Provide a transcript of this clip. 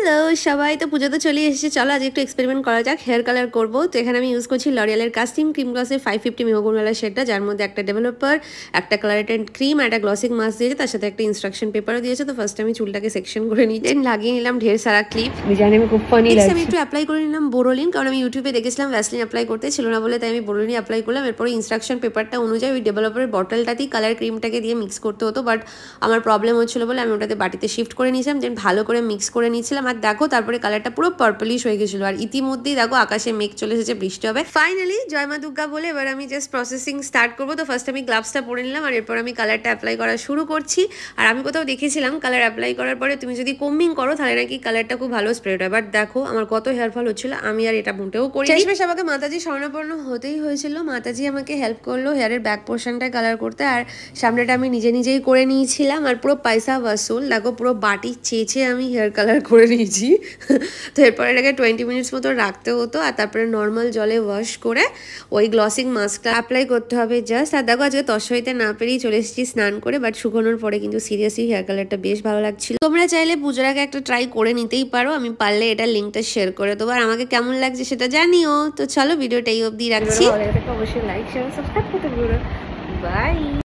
Hello সবাই, তো পুজো তো চলে এসেছে। চলো আজ একটু এক্সপেরিমেন্ট করা যাক, হেয়ার কালার করবো। তো এখানে আমি ইউজ করছি লরিয়ালের কাস্টিম ক্রিম গ্লসের 550 মেহগনওয়ালা শেডটা, যার মধ্যে একটা ডেভেলপার, একটা কালারেটেন্ট ক্রিম, একটা গ্লসিং মাস্ক দিয়েছে, তার সাথে একটা ইনস্ট্রাকশন পেপারও দিয়েছে। তো ফার্স্ট আমি চুলটাকে সেকশন করে নিই, দেন লাগিয়ে নিলাম ঢের সারা ক্লিপ। জানি আমি খুব ফানি লাগছে। আমি একটু অ্যাপ্লাই করে নিলাম বোরোলিন, কারণ আমি ইউটিউবে দেখেছিলাম ভ্যাসলিন অ্যাপ্লাই করতে ছিল না বলে, তাই আমি বোরোলিন অ্যাপ্লাই করলাম। এরপরে ইনস্ট্রাকশন পেপারটা অনুযায়ী ওই ডেভেলপারের বটলটাতেই কালার ক্রিমটাকে দিয়ে মিক্স করতে হতো, বাট আমার প্রবলেম হচ্ছিল বলে আমি ওটাতে বাটিতে শিফট করে নিয়েছিলাম, দেন ভালো করে মিক্স করে নিয়েছিলাম। আর দেখো তারপরে কালারটা পুরো পার্পলিশ হয়ে গেছিলো। আর ইতিমধ্যেই দেখো আকাশে মেঘ চলে এসেছে, বৃষ্টি হবে ফাইনালি। জয় মা দুর্গা বলে এবার আমি জাস্ট প্রসেসিং স্টার্ট করবো। তো ফার্স্ট আমি গ্লাভসটা পরে নিলাম, আর এরপর আমি কালারটা অ্যাপ্লাই করা শুরু করছি। আর আমি কোথাও দেখেছিলাম কালার অ্যাপ্লাই করার পরে তুমি যদি কোম্বিং করো তাহলে নাকি কালারটা খুব ভালো স্প্রেড হয়। বাট দেখো আমার কত হেয়ার ফল হচ্ছিল, আমি আর এটা মোটেও করি। শেষমেশ আমাকে মাতাজি স্বর্ণাপন্ন হতেই হয়েছিল। মাতাজি আমাকে হেল্প করলো হেয়ারের ব্যাক পোর্শনটা কালার করতে, আর সামনেটা আমি নিজেই করে নিয়েছিলাম। আর পুরো পয়সা ওয়াসুল, দেখো পুরো বাটি চেঁচে আমি হেয়ার কালার করে নিয়েছি। তো এরপর এটাকে 20 মিনিটস মতো রাখতে হতো, আর তারপরে নর্মাল জলে ওয়াশ করে ওই গ্লসিং মাস্কটা অ্যাপ্লাই করতে হবে জাস্ট। আর দেখো আজকে তস হইতে না পেরেই চলে এসেছি স্নান করে, বাট শুকানোর পরে কিন্তু সিরিয়াসলি হেয়ার কালারটা বেশ ভালো লাগছিল। তোমরা চাইলে পুজোর আগে একটা ট্রাই করে নিতেই পারো, আমি পারলে এটা লিঙ্কটা শেয়ার করে দেবো। আর আমাকে কেমন লাগছে সেটা জানিও। তো চলো ভিডিওটা এই অবধি রাখছি। অবশ্যই লাইক শেয়ার সাবস্ক্রাইব করতে ভুলো না। বাই।